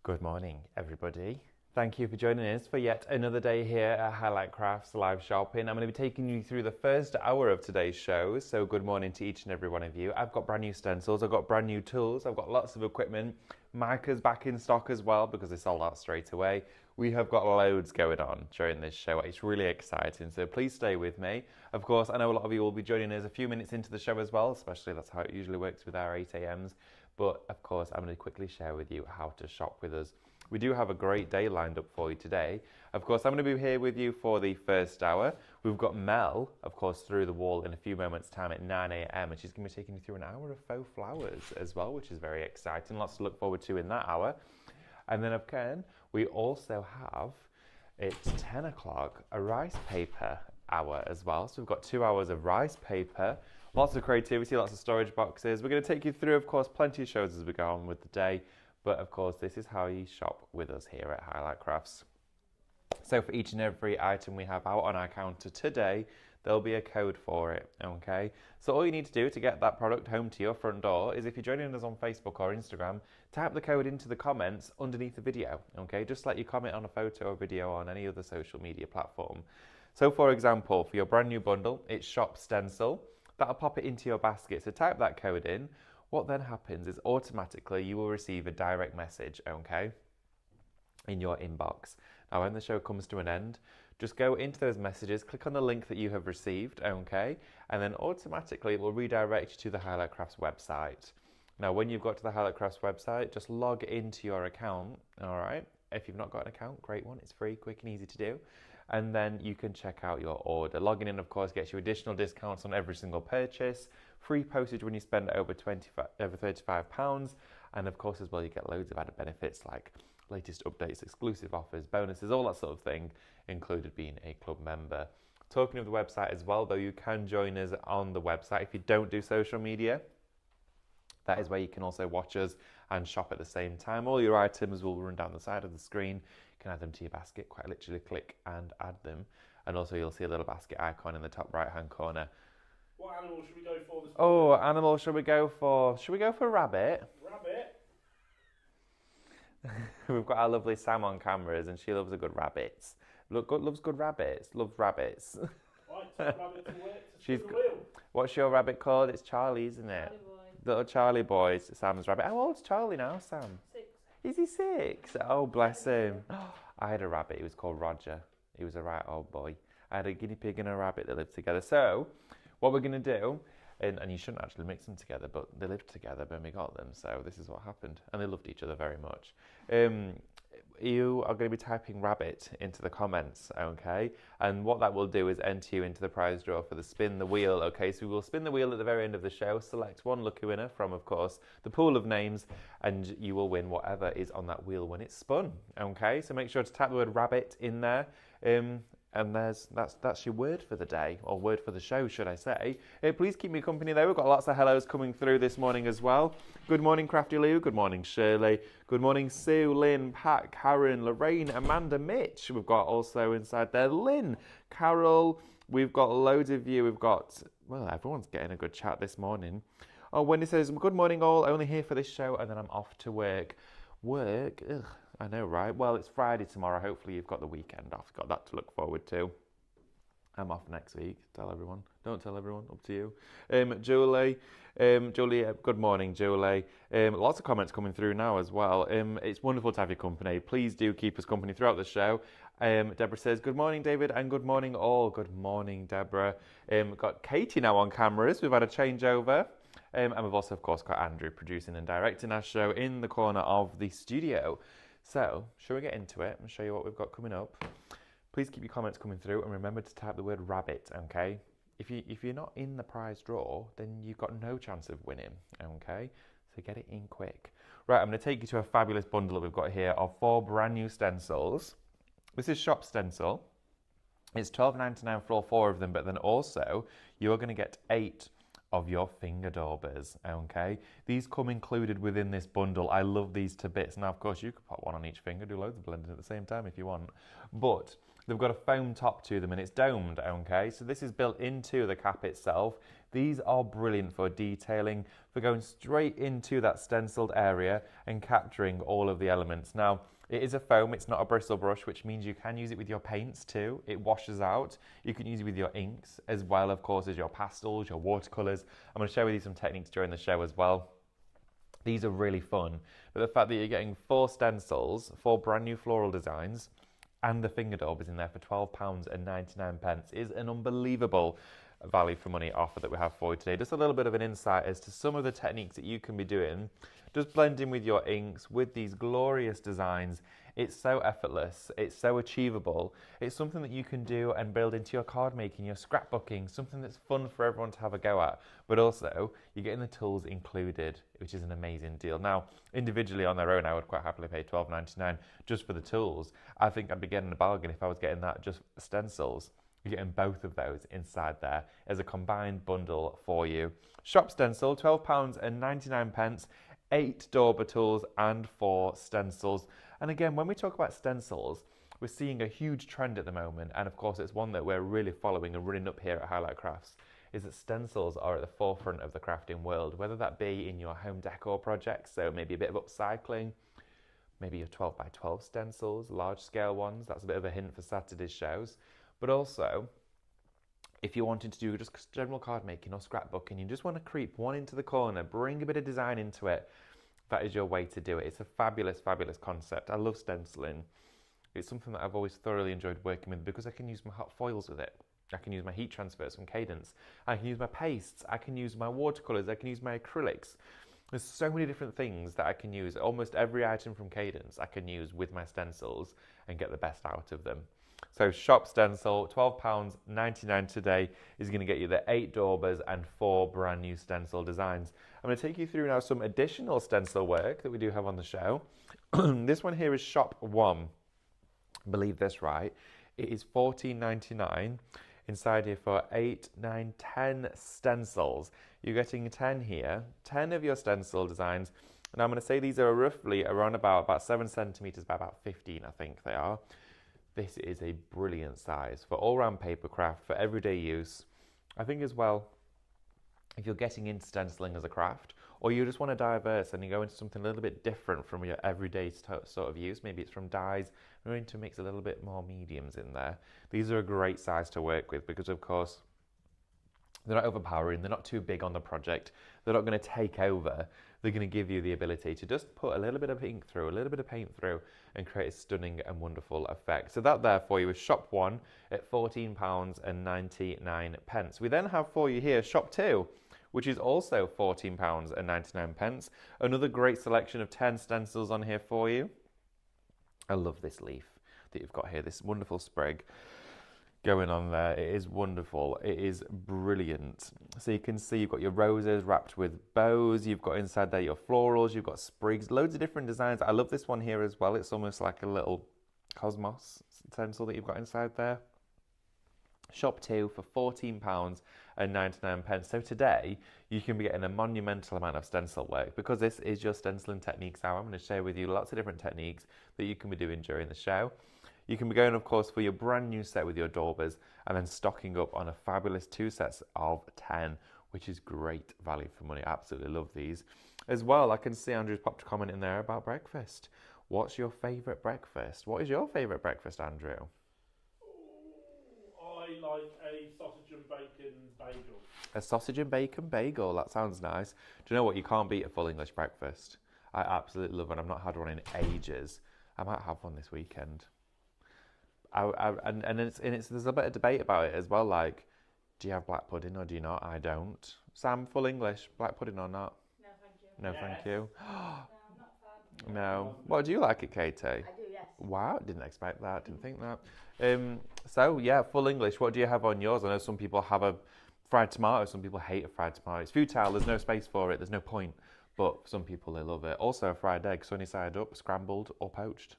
Good morning, everybody. Thank you for joining us for yet another day here at Highlight Crafts Live Shopping. I'm going to be taking you through the first hour of today's show, so good morning to each and every one of you. I've got brand new stencils, I've got brand new tools, I've got lots of equipment. Mica's back in stock as well because they sold out straight away. We have got loads going on during this show. It's really exciting, so please stay with me. Of course, I know a lot of you will be joining us a few minutes into the show as well, especially that's how it usually works with our 8 a.m s. But of course, I'm going to quickly share with you how to shop with us. We do have a great day lined up for you today. Of course, I'm going to be here with you for the first hour. We've got Mel, of course, through the wall in a few moments' time at 9 a.m. and she's going to be taking you through an hour of faux flowers as well, which is very exciting. Lots to look forward to in that hour. And then, of course, we also have, it's 10 o'clock, a rice paper hour as well. So we've got 2 hours of rice paper. Lots of creativity, lots of storage boxes. We're going to take you through, of course, plenty of shows as we go on with the day. But, of course, this is how you shop with us here at Highlight Crafts. So for each and every item we have out on our counter today, there'll be a code for it, okay? So all you need to do to get that product home to your front door is if you're joining us on Facebook or Instagram, type the code into the comments underneath the video, okay? Just let you comment on a photo or video on any other social media platform. So, for example, for your brand new bundle, it's Shop Stencil. That'll pop it into your basket. So type that code in. What then happens is automatically you will receive a direct message, okay, in your inbox. Now, when the show comes to an end, just go into those messages, click on the link that you have received, okay, and then automatically it will redirect you to the Highlight Crafts website. Now, when you've got to the Highlight Crafts website, just log into your account, all right? If you've not got an account, great one. It's free, quick and easy to do. And then you can check out your order. Logging in, of course, gets you additional discounts on every single purchase, free postage when you spend over £35, and of course as well you get loads of added benefits like latest updates, exclusive offers, bonuses, all that sort of thing, included being a club member. Talking of the website as well, though, you can join us on the website if you don't do social media. That is where you can also watch us and shop at the same time. All your items will run down the side of the screen. You can add them to your basket, quite literally click and add them. And also you'll see a little basket icon in the top right hand corner. What animal should we go for this morning? Oh, animal should we go for? Should we go for rabbit? Rabbit? We've got our lovely Sam on cameras and she loves a good rabbits. Loves good rabbits, loves rabbits. Right, so rabbit to work to She's spin the wheel. What's your rabbit called? It's Charlie, isn't it? Charlie boy. Little Charlie boy, Sam's rabbit. How old's Charlie now, Sam? 6. Is he 6? Oh, bless him. I had a rabbit. He was called Roger. He was a right old boy. I had a guinea pig and a rabbit that lived together. So, what we're going to do, and you shouldn't actually mix them together, but they lived together when we got them. So, this is what happened. And they loved each other very much. You are going to be typing rabbit into the comments, okay? And what that will do is enter you into the prize draw for the spin the wheel, okay? So we will spin the wheel at the very end of the show, select one lucky winner from, of course, the pool of names, and you will win whatever is on that wheel when it's spun, okay? So make sure to type the word rabbit in there. And that's your word for the day, or word for the show, should I say. Please keep me company though. We've got lots of hellos coming through this morning as well. Good morning, Crafty Lou. Good morning, Shirley. Good morning, Sue, Lynn, Pat, Karen, Lorraine, Amanda, Mitch. We've got also inside there Lynn, Carol. We've got loads of you. We've got, well, everyone's getting a good chat this morning. Oh, Wendy says, good morning all. Only here for this show and then I'm off to work. Work? Ugh. I know, right? Well, it's Friday tomorrow. Hopefully you've got the weekend off. Got that to look forward to. I'm off next week. Tell everyone. Don't tell everyone. Up to you. Julie, good morning, Julie. Lots of comments coming through now as well. It's wonderful to have your company. Please do keep us company throughout the show. Deborah says, good morning, David, and good morning all. Good morning, Deborah. Got Katie now on cameras. We've had a changeover. And we've also, of course, got Andrew producing and directing our show in the corner of the studio. So, shall we get into it and show you what we've got coming up? Please keep your comments coming through and remember to type the word rabbit, okay? If you're not in the prize draw, then you've got no chance of winning, okay? So get it in quick. Right, I'm going to take you to a fabulous bundle that we've got here of 4 brand new stencils. This is Shop Stencil. It's $12.99 for all 4 of them, but then also you are going to get 8 of your finger daubers, okay? These come included within this bundle. I love these to bits. Now, of course, you could put one on each finger, do loads of blending at the same time if you want. But they've got a foam top to them and it's domed, okay? So this is built into the cap itself. These are brilliant for detailing, for going straight into that stenciled area and capturing all of the elements. Now, it is a foam, it's not a bristle brush, which means you can use it with your paints too. It washes out. You can use it with your inks as well, of course, as your pastels, your watercolours. I'm going to share with you some techniques during the show as well. These are really fun, but the fact that you're getting 4 stencils, 4 brand new floral designs, and the finger daub is in there for £12.99 is an unbelievable value for money offer that we have for you today. Just a little bit of an insight as to some of the techniques that you can be doing. Just blending with your inks, with these glorious designs. It's so effortless, it's so achievable. It's something that you can do and build into your card making, your scrapbooking, something that's fun for everyone to have a go at. But also, you're getting the tools included, which is an amazing deal. Now, individually on their own, I would quite happily pay £12.99 just for the tools. I think I'd be getting a bargain if I was getting that just stencils. You're getting both of those inside there as a combined bundle for you. Shop Stencil, £12.99, 8 dauber tools and 4 stencils. And again, when we talk about stencils, we're seeing a huge trend at the moment, and of course it's one that we're really following and running up here at Highlight Crafts, is that stencils are at the forefront of the crafting world, whether that be in your home decor projects, so maybe a bit of upcycling, maybe your 12 by 12 stencils, large scale ones. That's a bit of a hint for Saturday's shows. But also, if you're wanting to do just general card making or scrapbooking, you just want to creep one into the corner, bring a bit of design into it, that is your way to do it. It's a fabulous, fabulous concept. I love stenciling. It's something that I've always thoroughly enjoyed working with because I can use my hot foils with it. I can use my heat transfers from Cadence. I can use my pastes. I can use my watercolours. I can use my acrylics. There's so many different things that I can use. Almost every item from Cadence I can use with my stencils and get the best out of them. So Shop Stencil, £12.99 today is going to get you the 8 daubers and 4 brand new stencil designs. I'm going to take you through now some additional stencil work that we do have on the show. This one here is Shop 1. Believe this, right? It is £14.99 inside here for 8, 9, 10 stencils. You're getting 10 here, 10 of your stencil designs. And I'm going to say these are roughly around about 7 centimetres by about 15, I think they are. This is a brilliant size for all-round paper craft, for everyday use. I think as well, if you're getting into stenciling as a craft, or you just want to diverse and you go into something a little bit different from your everyday sort of use, maybe it's from dyes, we're going to mix a little bit more mediums in there. These are a great size to work with because, of course, they're not overpowering, they're not too big on the project, they're not going to take over. They're going to give you the ability to just put a little bit of ink through, a little bit of paint through, and create a stunning and wonderful effect. So that there for you is Shop 1 at £14.99. We then have for you here Shop 2, which is also £14.99. Another great selection of 10 stencils on here for you. I love this leaf that you've got here, this wonderful sprig going on there. It is wonderful. It is brilliant. So you can see you've got your roses wrapped with bows. You've got inside there your florals. You've got sprigs. Loads of different designs. I love this one here as well. It's almost like a little cosmos stencil that you've got inside there. Shop 2 for £14.99. So today you can be getting a monumental amount of stencil work because this is your Stenciling Techniques hour. I'm going to share with you lots of different techniques that you can be doing during the show. You can be going, of course, for your brand new set with your daubers and then stocking up on a fabulous 2 sets of 10, which is great value for money. I absolutely love these. As well, I can see Andrew's popped a comment in there about breakfast. What's your favourite breakfast? What is your favourite breakfast, Andrew? I like a sausage and bacon bagel. A sausage and bacon bagel. That sounds nice. Do you know what? You can't beat a full English breakfast. I absolutely love it. I've not had one in ages. I might have one this weekend. There's a bit of debate about it as well. Like, do you have black pudding or do you not? I don't. Sam, full English, black pudding or not? No, thank you. No, thank you. No, I'm not a fan. No. What do you like it, Katie? I do, yes. Wow, didn't expect that. Didn't think that. So yeah, full English. What do you have on yours? I know some people have a fried tomato. Some people hate a fried tomato. It's futile. There's no space for it. There's no point. But some people, they love it. Also, a fried egg, sunny side up, scrambled or poached.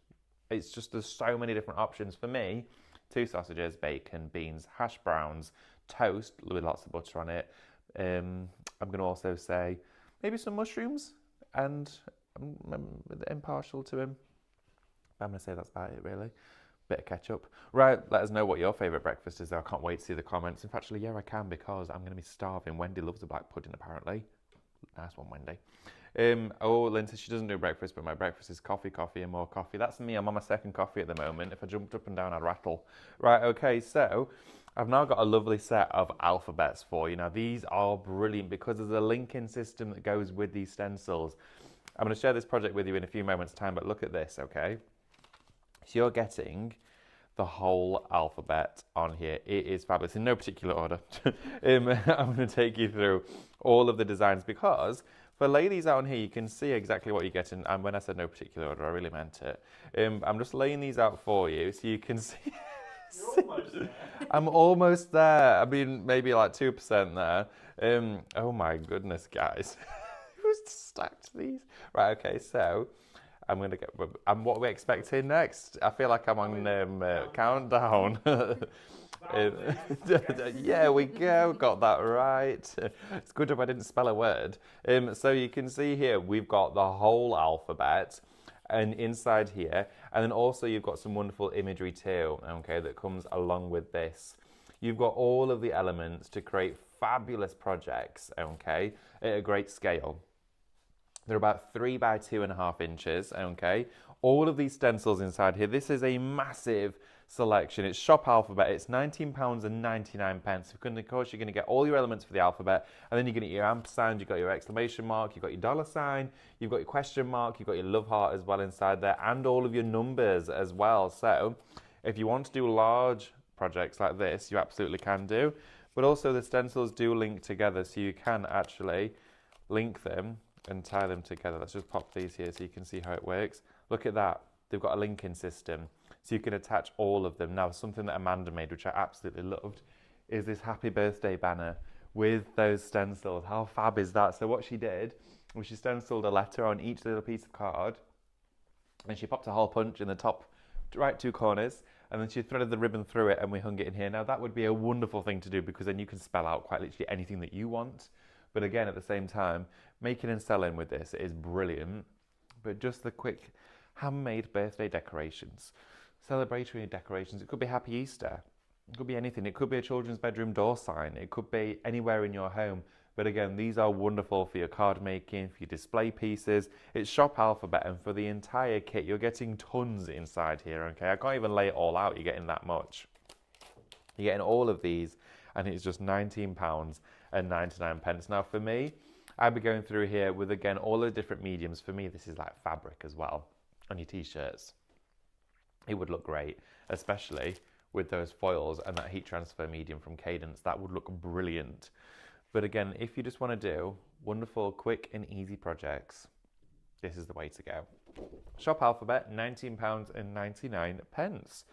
It's just, there's so many different options. For me, 2 sausages, bacon, beans, hash browns, toast with lots of butter on it. I'm going to also say maybe some mushrooms, and I'm impartial to him. I'm going to say that's about it, really. Bit of ketchup. Right, let us know what your favourite breakfast is though. I can't wait to see the comments. In fact, actually, yeah, I can because I'm going to be starving. Wendy loves a black pudding apparently. Nice one, Wendy. Oh, Lynn says she doesn't do breakfast, but my breakfast is coffee, coffee, and more coffee. That's me. I'm on my second coffee at the moment. If I jumped up and down, I'd rattle. Right, okay, so I've now got a lovely set of alphabets for you. Now, these are brilliant because there's a linking system that goes with these stencils. I'm going to share this project with you in a few moments' time, but look at this, okay? So you're getting the whole alphabet on here. It is fabulous in no particular order. I'm going to take you through all of the designs because for ladies out here, you can see exactly what you're getting. And when I said no particular order, I really meant it. I'm just laying these out for you so you can see. You're almost there. I'm almost there. I mean, maybe like 2% there. Oh my goodness, guys. Who's stacked these? Right, okay, so I'm going to get... what are we expecting next? I feel like I'm on countdown. Yeah, we go. Got that right. It's good if I didn't spell a word. So you can see here, we've got the whole alphabet and inside here. And then also you've got some wonderful imagery too, okay, that comes along with this. You've got all of the elements to create fabulous projects, okay, at a great scale. They're about 3 by 2.5 inches, okay? All of these stencils inside here, this is a massive selection. It's shop alphabet, it's £19.99. Of course, you're going to get all your elements for the alphabet, and then you're going to get your ampersand, you've got your exclamation mark, you've got your dollar sign, you've got your question mark, you've got your love heart as well inside there, and all of your numbers as well. So, if you want to do large projects like this, you absolutely can do. But also the stencils do link together, so you can actually link them and tie them together. Let's just pop these here so you can see how it works. Look at that. They've got a linking system, so you can attach all of them. Now, something that Amanda made, which I absolutely loved, is this happy birthday banner with those stencils. How fab is that? So what she did was she stenciled a letter on each little piece of card, and she popped a hole punch in the top right 2 corners, and then she threaded the ribbon through it, and we hung it in here. Now, that would be a wonderful thing to do because then you can spell out quite literally anything that you want. But again, at the same time, making and selling with this is brilliant. But just the quick handmade birthday decorations, celebratory decorations. It could be Happy Easter. It could be anything. It could be a children's bedroom door sign. It could be anywhere in your home. But again, these are wonderful for your card making, for your display pieces. It's shop alphabet, and for the entire kit, you're getting tons inside here, okay? I can't even lay it all out. You're getting that much. You're getting all of these, and it's just £19.99. Now, for me, I'd be going through here with, again, all the different mediums. For me, this is like fabric as well on your T-shirts. It would look great, especially with those foils and that heat transfer medium from Cadence. That would look brilliant. But again, if you just want to do wonderful, quick and easy projects, this is the way to go. Shop alphabet, £19.99.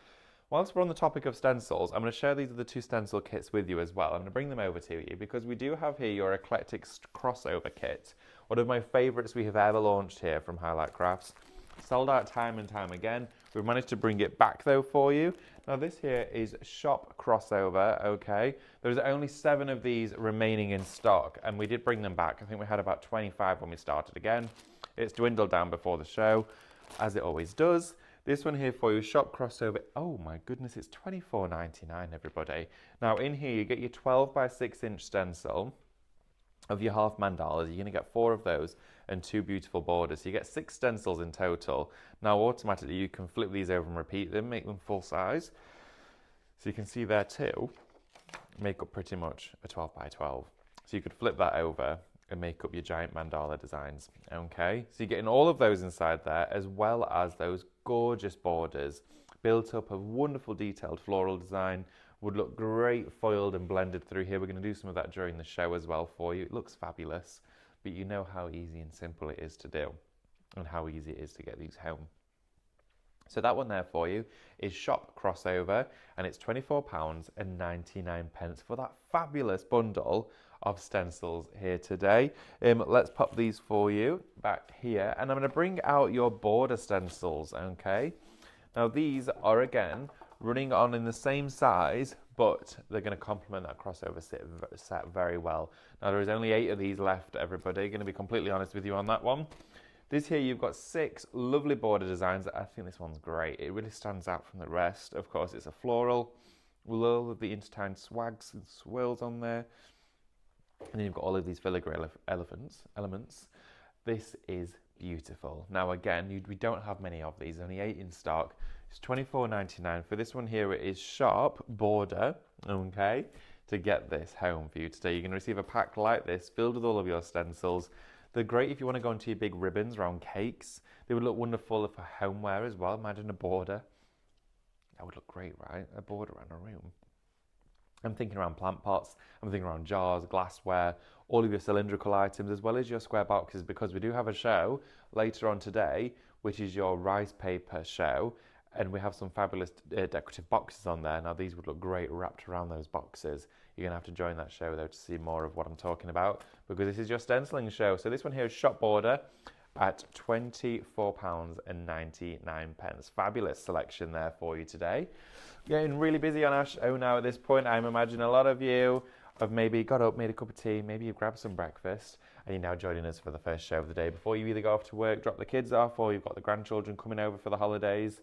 Whilst we're on the topic of stencils, I'm going to share these are the 2 stencil kits with you as well. I'm going to bring them over to you because we do have here your Eclectic crossover kit. One of my favourites we have ever launched here from Highlight Crafts. Sold out time and time again. We've managed to bring it back though for you. Now this here is shop crossover, okay? There's only 7 of these remaining in stock, and we did bring them back. I think we had about 25 when we started again. It's dwindled down before the show, as it always does. This one here for you, shop crossover. Oh my goodness, it's £24.99, everybody. Now in here you get your 12 by 6 inch stencil of your half mandalas. You're going to get 4 of those and 2 beautiful borders. So you get 6 stencils in total. Now automatically you can flip these over and repeat them, make them full size. So you can see there too, make up pretty much a 12 by 12. So you could flip that over and make up your giant mandala designs, okay? So you're getting all of those inside there, as well as those gorgeous borders built up of wonderful detailed floral design. Would look great foiled and blended through here. We're going to do some of that during the show as well for you. It looks fabulous, but you know how easy and simple it is to do and how easy it is to get these home. So that one there for you is shop crossover, and it's £24.99 for that fabulous bundle of stencils here today. Let's pop these for you back here, and I'm going to bring out your border stencils, okay? Now these are again running on in the same size, but they're going to complement that crossover set very well. Now there is only 8 of these left, everybody. Going to be completely honest with you on that one. This here, you've got 6 lovely border designs. I think this one's great. It really stands out from the rest. Of course, it's a floral with all of the intertwined swags and swirls on there. And then you've got all of these filigree elements. This is beautiful. Now again, we don't have many of these, only 8 in stock. It's $24.99. For this one here, it is sharp border, okay, to get this home for you today. You're going to receive a pack like this, filled with all of your stencils. They're great if you want to go into your big ribbons around cakes. They would look wonderful for homeware as well. Imagine a border. That would look great, right? A border around a room. I'm thinking around plant pots, I'm thinking around jars, glassware, all of your cylindrical items, as well as your square boxes, because we do have a show later on today, which is your rice paper show, and we have some fabulous decorative boxes on there. Now, these would look great wrapped around those boxes. You're going to have to join that show, though, to see more of what I'm talking about, because this is your stenciling show. So this one here is shop border at £24.99. Fabulous selection there for you today. Getting really busy on our show now at this point. I'm imagining a lot of you have maybe got up, made a cup of tea, maybe you've grabbed some breakfast, and you're now joining us for the first show of the day before you either go off to work, drop the kids off, or you've got the grandchildren coming over for the holidays.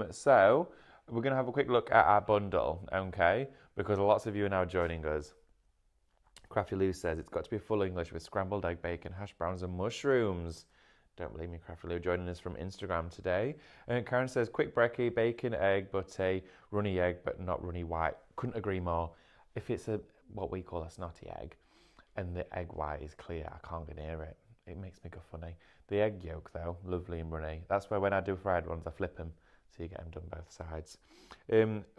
So we're going to have a quick look at our bundle, okay, because lots of you are now joining us. Crafty Lou says it's got to be full English with scrambled egg, bacon, hash browns and mushrooms. Don't believe me, Crafty Lou, joining us from Instagram today. And Karen says, quick brekkie, bacon, egg, butter, runny egg, but not runny white. Couldn't agree more. If it's what we call a snotty egg, and the egg white is clear, I can't get near it. It makes me go funny. The egg yolk, though, lovely and runny. That's where when I do fried ones, I flip them, so you get them done both sides.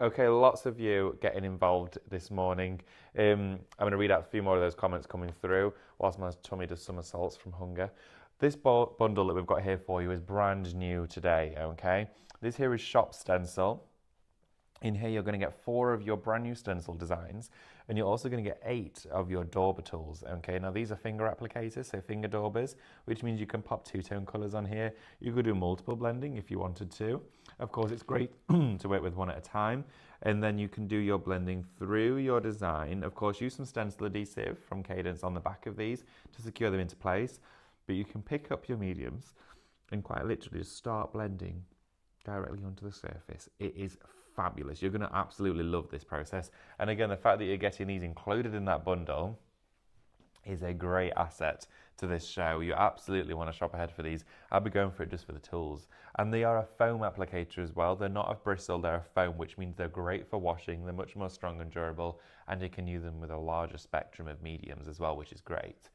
Okay, lots of you getting involved this morning. I'm going to read out a few more of those comments coming through whilst my tummy does somersaults from hunger. This bundle that we've got here for you is brand new today, okay? This here is Shop Stencil. In here, you're going to get 4 of your brand new stencil designs, and you're also going to get 8 of your dauber tools, okay? Now, these are finger applicators, so finger daubers, which means you can pop 2-tone colours on here. You could do multiple blending if you wanted to. Of course, it's great to work with one at a time, and then you can do your blending through your design. Of course, use some stencil adhesive from Cadence on the back of these to secure them into place, but you can pick up your mediums and quite literally just start blending directly onto the surface. It is fabulous. You're going to absolutely love this process. And again, the fact that you're getting these included in that bundle is a great asset to this show. You absolutely want to shop ahead for these. I'll be going for it just for the tools. And they are a foam applicator as well. They're not a bristle, they're a foam, which means they're great for washing. They're much more strong and durable, and you can use them with a larger spectrum of mediums as well, which is great.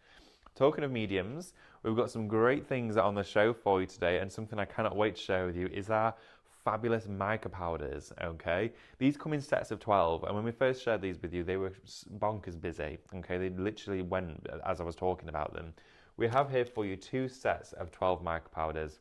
Talking of mediums, we've got some great things on the show for you today, and something I cannot wait to share with you is our fabulous mica powders, okay? These come in sets of 12, and when we first shared these with you, they were bonkers busy, okay? They literally went as I was talking about them. We have here for you 2 sets of 12 mica powders.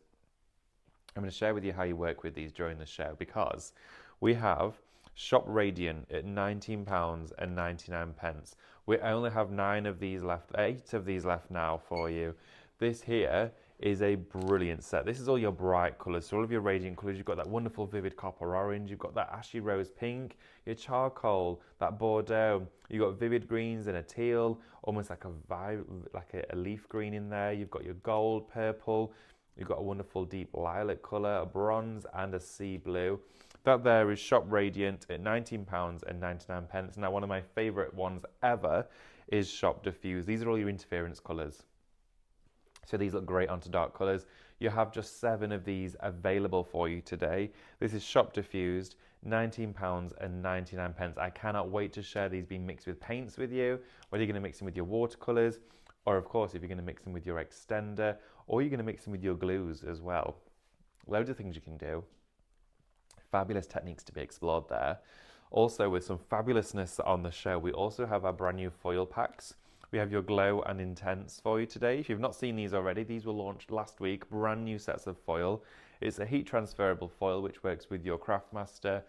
I'm going to share with you how you work with these during the show, because we have Shop Radiant at £19.99. We only have 9 of these left, 8 of these left now for you. This here is a brilliant set. This is all your bright colours, so all of your radiant colours. You've got that wonderful vivid copper orange, you've got that ashy rose pink, your charcoal, that bordeaux, you've got vivid greens and a teal, almost like a leaf green in there. You've got your gold, purple, you've got a wonderful deep lilac colour, a bronze and a sea blue. That there is Shop Radiant at £19.99. Now, one of my favourite ones ever is Shop Diffuse. These are all your interference colours. So these look great onto dark colours. You have just 7 of these available for you today. This is Shop Diffused, £19.99. I cannot wait to share these being mixed with paints with you, whether you're going to mix them with your watercolours, or of course, if you're going to mix them with your extender, or you're going to mix them with your glues as well. Loads of things you can do. Fabulous techniques to be explored there. Also, with some fabulousness on the show, we also have our brand new foil packs. We have your Glow and Intense for you today. If you've not seen these already, these were launched last week, brand new sets of foil. It's a heat transferable foil which works with your Craftmaster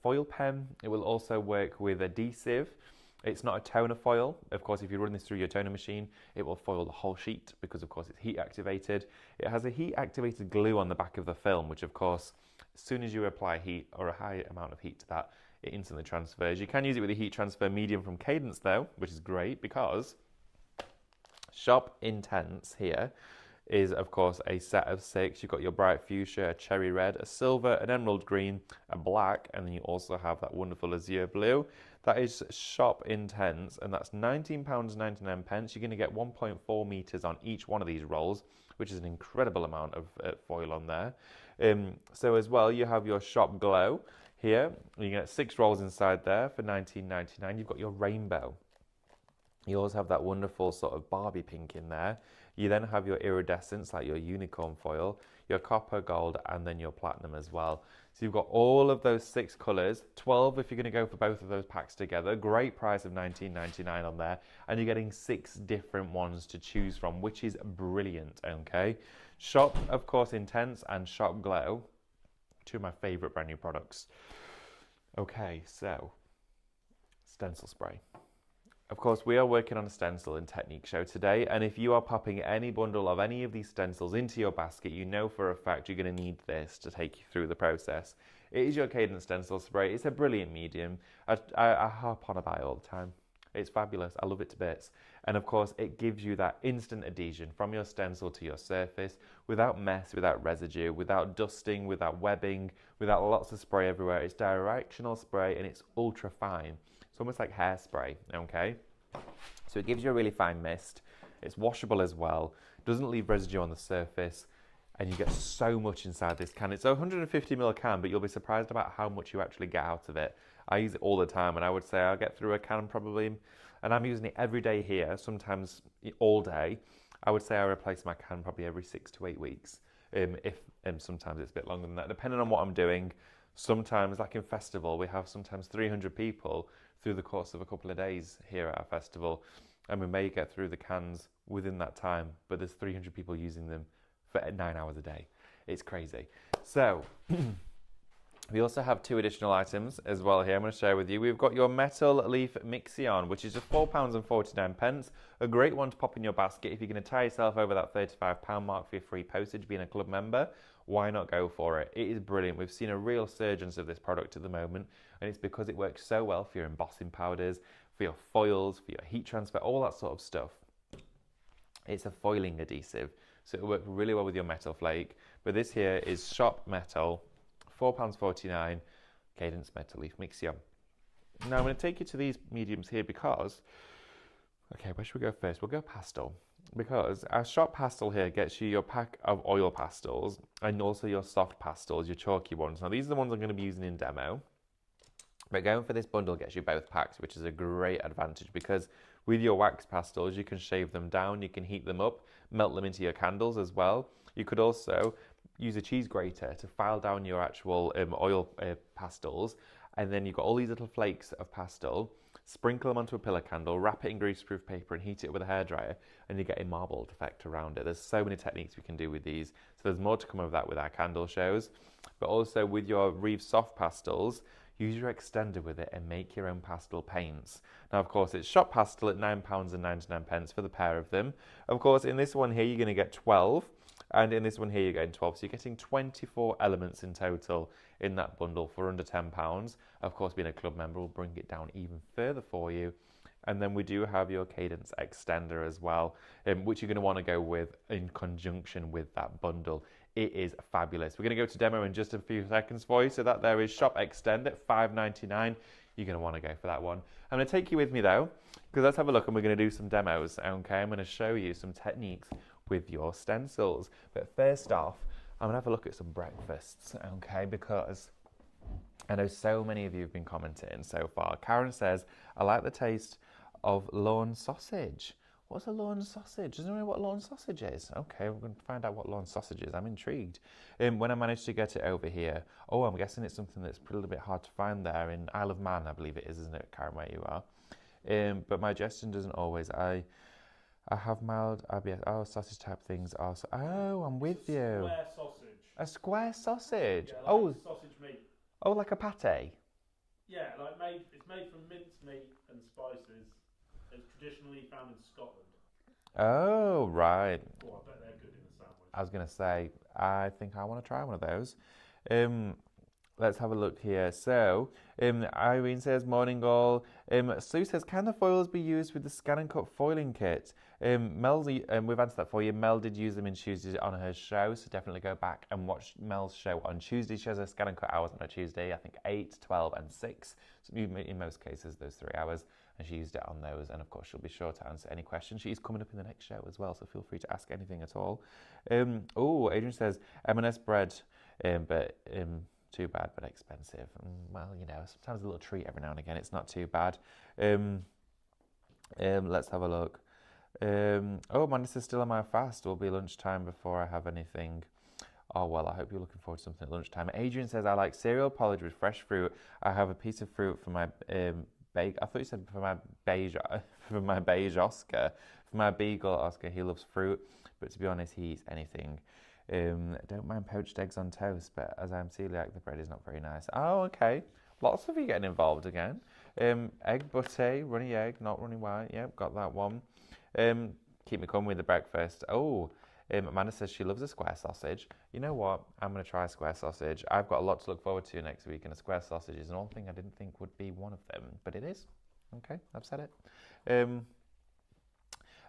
foil pen. It will also work with adhesive. It's not a toner foil. Of course, if you run this through your toner machine, it will foil the whole sheet because, of course, it's heat activated. It has a heat activated glue on the back of the film, which, of course, as soon as you apply heat or a high amount of heat to that, it instantly transfers. You can use it with a heat transfer medium from Cadence, though, which is great because Shop Intense here is, of course, a set of 6. You've got your bright fuchsia, a cherry red, a silver, an emerald green, a black, and then you also have that wonderful azure blue. That is Shop Intense, and that's £19.99. You're going to get 1.4 metres on each one of these rolls, which is an incredible amount of foil on there. So as well, you have your Shop Glow here. You get 6 rolls inside there for £19.99. You've got your rainbow. You also have that wonderful sort of Barbie pink in there. You then have your iridescence, like your unicorn foil, your copper, gold, and then your platinum as well. So you've got all of those 6 colours, 12 if you're going to go for both of those packs together. Great price of £19.99 on there. And you're getting 6 different ones to choose from, which is brilliant, okay? Shop, of course, Intense and Shop Glow, 2 of my favourite brand new products. Okay, so, stencil spray. Of course, we are working on a Stencilling Techniques show today, and if you are popping any bundle of any of these stencils into your basket, you know for a fact you're going to need this to take you through the process. It is your Cadence Stencil Spray. It's a brilliant medium. I harp on about it all the time. It's fabulous. I love it to bits. And of course, it gives you that instant adhesion from your stencil to your surface without mess, without residue, without dusting, without webbing, without lots of spray everywhere. It's directional spray and it's ultra fine. It's almost like hairspray, okay? So it gives you a really fine mist. It's washable as well. Doesn't leave residue on the surface. And you get so much inside this can. It's a 150ml can, but you'll be surprised about how much you actually get out of it. I use it all the time, and I would say I'll get through a can probably, and I'm using it every day here, sometimes all day. I would say I replace my can probably every 6 to 8 weeks. Sometimes it's a bit longer than that, depending on what I'm doing. Sometimes, like in festival, we have sometimes 300 people through the course of a couple of days here at our festival, and we may get through the cans within that time, but there's 300 people using them for 9 hours a day. It's crazy. So we also have 2 additional items as well here I'm going to share with you. We've got your Metal Leaf Mixion, which is just £4.49. A great one to pop in your basket if you're going to tie yourself over that £35 mark for your free postage being a club member. Why not go for it? It is brilliant. We've seen a real surgence of this product at the moment, and it's because it works so well for your embossing powders, for your foils, for your heat transfer, all that sort of stuff. It's a foiling adhesive, so it'll work really well with your metal flake. But this here is Shop Metal, £4.49, Cadence Metal Leaf Mixion. Now I'm going to take you to these mediums here because, okay, where should we go first? We'll go Pastel, because our Shop Pastel here gets you your pack of oil pastels and also your soft pastels, your chalky ones. Now these are the ones I'm going to be using in demo, but going for this bundle gets you both packs, which is a great advantage because with your wax pastels you can shave them down, you can heat them up, melt them into your candles as well. You could also use a cheese grater to file down your actual oil pastels, and then you've got all these little flakes of pastel. Sprinkle them onto a pillar candle, wrap it in greaseproof paper and heat it with a hairdryer, and you get a marbled effect around it. There's so many techniques we can do with these. So there's more to come of that with our candle shows. But also with your Reeve soft pastels, use your extender with it and make your own pastel paints. Now, of course, it's Shop Pastel at £9.99 for the pair of them. Of course, in this one here, you're going to get 12. And in this one here, you're getting 12. So you're getting 24 elements in total in that bundle for under £10. Of course, being a club member will bring it down even further for you. And then we do have your Cadence extender as well, which you're going to want to go with in conjunction with that bundle. It is fabulous. We're going to go to demo in just a few seconds for you. So that there is Shop Extend at £5.99. You're going to want to go for that one. I'm going to take you with me though, because let's have a look and we're going to do some demos. Okay, I'm going to show you some techniques with your stencils. But first off, I'm going to have a look at some breakfasts, okay, because I know so many of you have been commenting so far. Karen says, I like the taste of lawn sausage. What's a lawn sausage? Does anyone know what lawn sausage is? Okay, we're going to find out what lawn sausage is. I'm intrigued. When I managed to get it over here, oh, I'm guessing it's something that's a little bit hard to find there in Isle of Man, I believe it is, isn't it, Karen, where you are? But my digestion doesn't always. I have mild IBS. Oh, sausage type things are. Oh, I'm with you. Square sausage. A square sausage. Yeah, like oh, sausage meat. Oh, like a pate. Yeah, it's made from minced meat and spices. It's traditionally found in Scotland. Oh, right. Oh, I bet they're good in a sandwich. I was going to say, I think I want to try one of those. Let's have a look here. So, Irene says, morning all. Sue says, can the foils be used with the Scan and Cut foiling kit? We've answered that for you. Mel did use them in Tuesday on her show, so definitely go back and watch Mel's show on Tuesday. She has a scan and cut hours on a Tuesday, I think 8, 12 and 6. So in most cases, those 3 hours, and she used it on those. And of course, she'll be sure to answer any questions. She's coming up in the next show as well, so feel free to ask anything at all. Adrian says, M&S bread, but too bad but expensive. Well, you know, sometimes a little treat every now and again. It's not too bad. Let's have a look. Madness is still on my fast. Will be lunchtime before I have anything. Oh, well, I hope you're looking forward to something at lunchtime. Adrian says, I like cereal porridge with fresh fruit. I have a piece of fruit for my I thought you said for my beige Oscar. For my beagle Oscar, he loves fruit. But to be honest, he eats anything. Don't mind poached eggs on toast, but as I'm celiac, the bread is not very nice. Oh, okay. Lots of you getting involved again. Egg butte, runny egg, not runny white. Yep, got that one. Keep me coming with the breakfast. Amanda says she loves a square sausage. You know what? I'm going to try a square sausage. I've got a lot to look forward to next week, and a square sausage is an old thing I didn't think would be one of them, but it is. Okay, I've said it.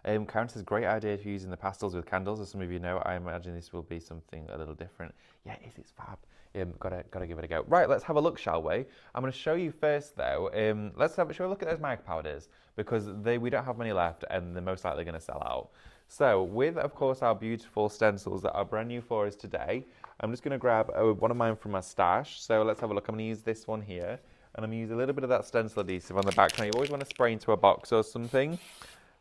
Karen says, great idea for using the pastels with candles. As some of you know, I imagine this will be something a little different. Yeah, it is. It's fab. Gotta give it a go. Right, let's have a look, shall we? I'm going to show you first, though. Shall we look at those mica powders? Because we don't have many left, and they're most likely going to sell out. So, with, of course, our beautiful stencils that are brand new for us today, I'm just going to grab one of mine from my stash. So, let's have a look. I'm going to use this one here, and I'm going to use a little bit of that stencil adhesive on the back. Now, you always want to spray into a box or something.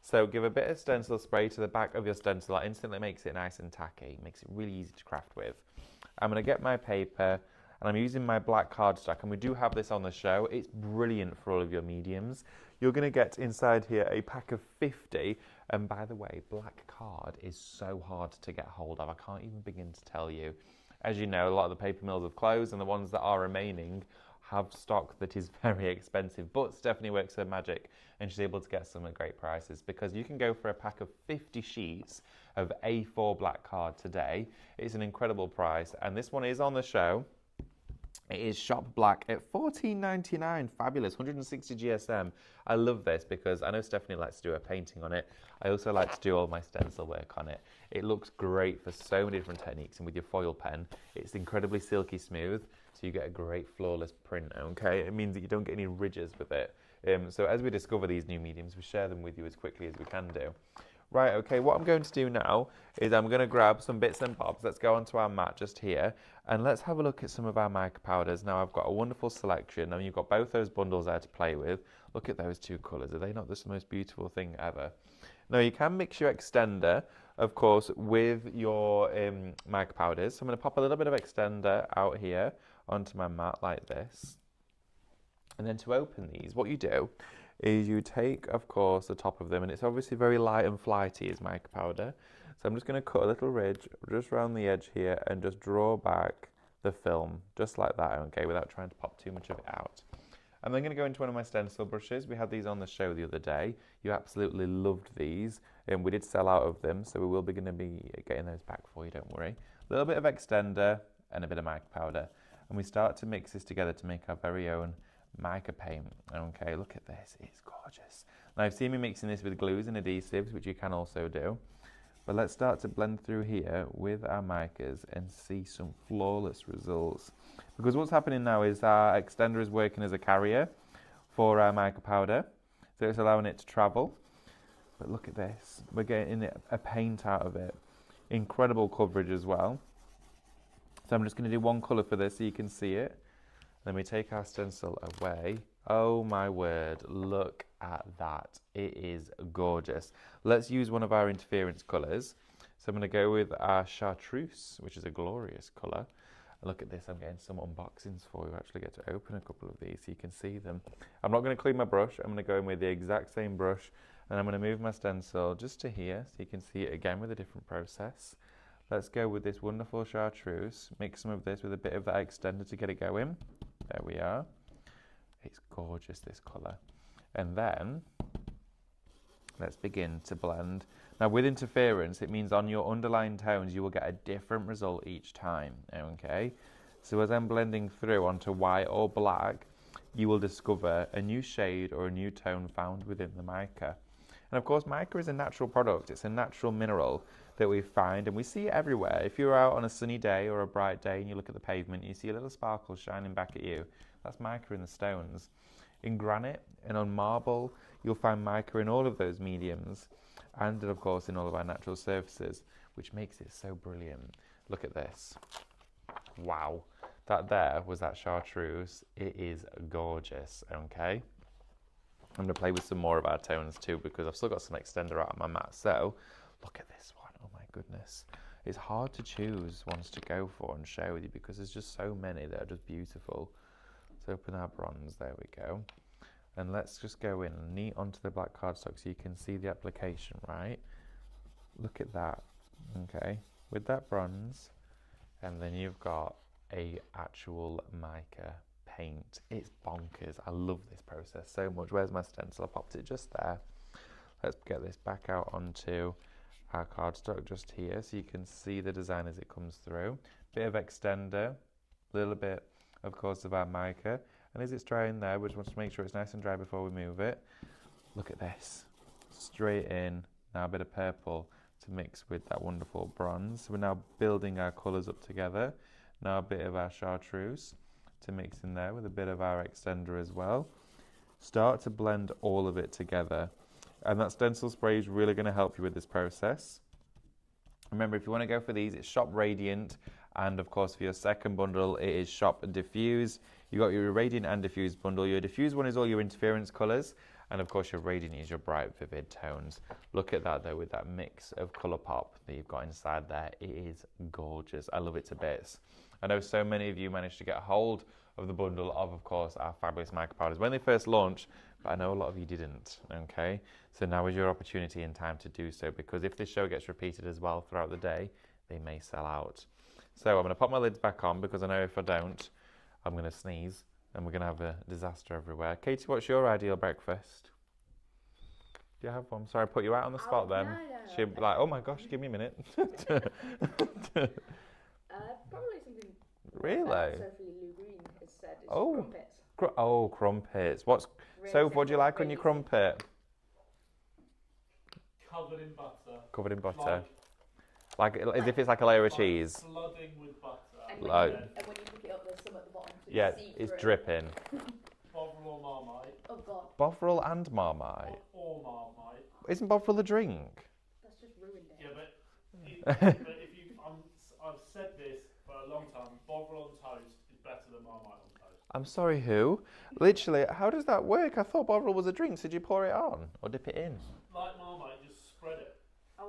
So give a bit of stencil spray to the back of your stencil. That instantly makes it nice and tacky. Makes it really easy to craft with. I'm going to get my paper, and I'm using my black cardstock. And we do have this on the show. It's brilliant for all of your mediums. You're going to get inside here a pack of 50. And by the way, black card is so hard to get hold of. I can't even begin to tell you. As you know, a lot of the paper mills have closed, and the ones that are remaining have stock that is very expensive, but Stephanie works her magic and she's able to get some at great prices, because you can go for a pack of 50 sheets of A4 black card today. It's an incredible price, and this one is on the show. It is shop black at $14.99. Fabulous, 160 GSM. I love this because I know Stephanie likes to do a painting on it. I also like to do all my stencil work on it. It looks great for so many different techniques, and with your foil pen, it's incredibly silky smooth, so you get a great flawless print, okay? It means that you don't get any ridges with it. So as we discover these new mediums, we share them with you as quickly as we can do. Right, okay, what I'm going to do now is I'm going to grab some bits and bobs. Let's go onto our mat just here, and let's have a look at some of our mica powders. Now, I've got a wonderful selection. You've got both those bundles there to play with. Look at those two colours. Are they not just the most beautiful thing ever? Now, you can mix your extender, of course, with your mica powders. So I'm going to pop a little bit of extender out here onto my mat like this. And then to open these, what you do is you take, of course, the top of them, and it's obviously very light and flighty as mica powder. So I'm just going to cut a little ridge just around the edge here and just draw back the film, just like that, okay, without trying to pop too much of it out. I'm then going to go into one of my stencil brushes. We had these on the show the other day. You absolutely loved these, and we did sell out of them, so we will be going to be getting those back for you, don't worry. A little bit of extender and a bit of mica powder, and we start to mix this together to make our very own mica paint. Okay, look at this, it's gorgeous. Now, I've seen me mixing this with glues and adhesives, which you can also do, but let's start to blend through here with our micas and see some flawless results, because what's happening now is our extender is working as a carrier for our mica powder, so it's allowing it to travel. But look at this, we're getting a paint out of it. Incredible coverage as well. So I'm just going to do one colour for this so you can see it. Then we take our stencil away. Oh my word, look at that. It is gorgeous. Let's use one of our interference colours. So I'm going to go with our chartreuse, which is a glorious colour. Look at this, I'm getting some unboxings for you. I actually get to open a couple of these so you can see them. I'm not going to clean my brush. I'm going to go in with the exact same brush, and I'm going to move my stencil just to here so you can see it again with a different process. Let's go with this wonderful chartreuse. Mix some of this with a bit of that extender to get it going. There we are. It's gorgeous, this colour. And then let's begin to blend. Now, with interference, it means on your underlying tones you will get a different result each time, okay? So as I'm blending through onto white or black, you will discover a new shade or a new tone found within the mica. And of course, mica is a natural product. It's a natural mineral that we find and we see it everywhere. If you're out on a sunny day or a bright day and you look at the pavement, you see a little sparkle shining back at you. That's mica in the stones. In granite and on marble, you'll find mica in all of those mediums and of course in all of our natural surfaces, which makes it so brilliant. Look at this. Wow. That there was that chartreuse. It is gorgeous, okay? I'm going to play with some more of our tones too because I've still got some extender out on my mat. So, look at this one. Oh my goodness. It's hard to choose ones to go for and share with you because there's just so many that are just beautiful. Let's open our bronze. There we go. And let's just go in and neat onto the black cardstock so you can see the application, right? Look at that, okay? With that bronze, and then you've got a actual mica paint. It's bonkers. I love this process so much. Where's my stencil? I popped it just there. Let's get this back out onto our cardstock just here so you can see the design as it comes through. Bit of extender, a little bit, of course, of our mica. And as it's drying there, we just want to make sure it's nice and dry before we move it. Look at this. Straight in. Now a bit of purple to mix with that wonderful bronze. So we're now building our colours up together. Now a bit of our chartreuse to mix in there with a bit of our extender as well. Start to blend all of it together. And that stencil spray is really going to help you with this process. Remember, if you want to go for these, it's Shop Radiant. And of course, for your second bundle, it is Shop Diffuse. You got your Radiant and Diffuse bundle. Your Diffuse one is all your interference colours. And of course, your Radiant is your bright, vivid tones. Look at that though, with that mix of colour pop that you've got inside there. It is gorgeous. I love it to bits. I know so many of you managed to get a hold of the bundle of course, our fabulous mica powders when they first launched, but I know a lot of you didn't, okay? So now is your opportunity and time to do so, because if this show gets repeated as well throughout the day, they may sell out. So I'm going to pop my lids back on, because I know if I don't, I'm going to sneeze, and we're going to have a disaster everywhere. Katie, what's your ideal breakfast? Do you have one? Sorry, I put you out on the spot then. No. She'll be like, oh my gosh, give me a minute. Probably something. Really? Sophie Lou Green has said is Oh. crumpets. Crumpets. Really So, what do you simple, like on really your crumpet? Covered in butter. Covered in butter. Like as if it's like a layer of cheese. Flooding with butter. And Like- when you pick it up, there's some at the bottom. So Yeah, you see it's through. dripping. Bovril or Marmite. Oh God, Bovril and Marmite. Or Marmite. Isn't Bovril a drink? that's just ruined it. Yeah, but if you, I've said this for a long time. Bovril on toast is better than Marmite on toast. I'm sorry, who? Literally, how does that work? I thought Bovril was a drink. So did you pour it on or dip it in? Like Marmite, just spread it.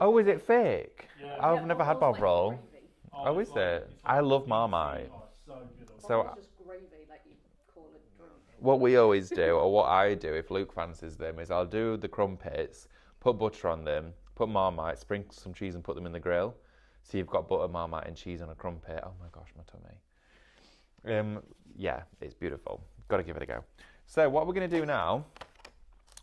Oh, is it fake? Yeah. I've never had Bobril's like Bovril. gravy. Oh, it's is it? I love Marmite. Oh, it's so good. So- Bobril's just gravy, like you call it drink. What we always do, or what I do if Luke fancies them, is I'll do the crumpets, put butter on them, put Marmite, sprinkle some cheese and put them in the grill. So you've got butter, Marmite and cheese on a crumpet. Oh my gosh, my tummy. Yeah, it's beautiful. Got to give it a go. So what we're going to do now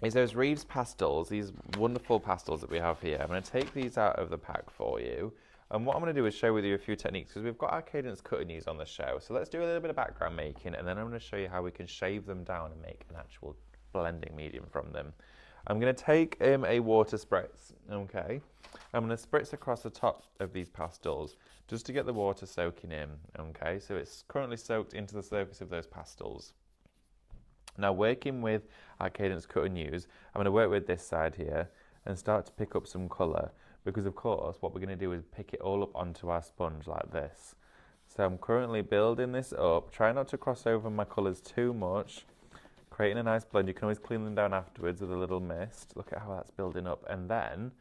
is those Reeves pastels, these wonderful pastels that we have here. I'm going to take these out of the pack for you. And what I'm going to do is share with you a few techniques, because we've got our cadence cutting these on the show. So let's do a little bit of background making, and then I'm going to show you how we can shave them down and make an actual blending medium from them. I'm going to take a water spritz, okay? I'm going to spritz across the top of these pastels just to get the water soaking in, okay? So it's currently soaked into the surface of those pastels. Now, working with our cadence cut and use, I'm going to work with this side here and start to pick up some colour, because of course what we're going to do is pick it all up onto our sponge like this. So I'm currently building this up, try not to cross over my colours too much, creating a nice blend. You can always clean them down afterwards with a little mist. Look at how that's building up. And then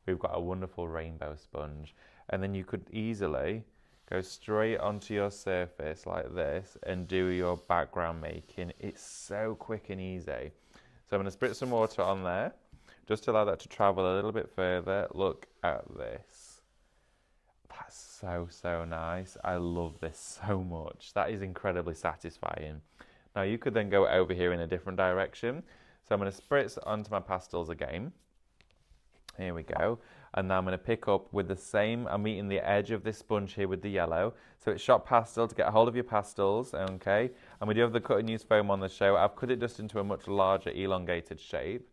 we've got a wonderful rainbow sponge, and then you could easily go straight onto your surface like this and do your background making. It's so quick and easy. So I'm going to spritz some water on there just to allow that to travel a little bit further. Look at this. That's so nice. I love this so much. That is incredibly satisfying. Now you could then go over here in a different direction. So I'm going to spritz onto my pastels again. Here we go. And now I'm going to pick up with the same, I'm meeting the edge of this sponge here with the yellow. So it's Shop Pastel to get a hold of your pastels, okay? And we do have the cut and use foam on the show. I've cut it just into a much larger elongated shape.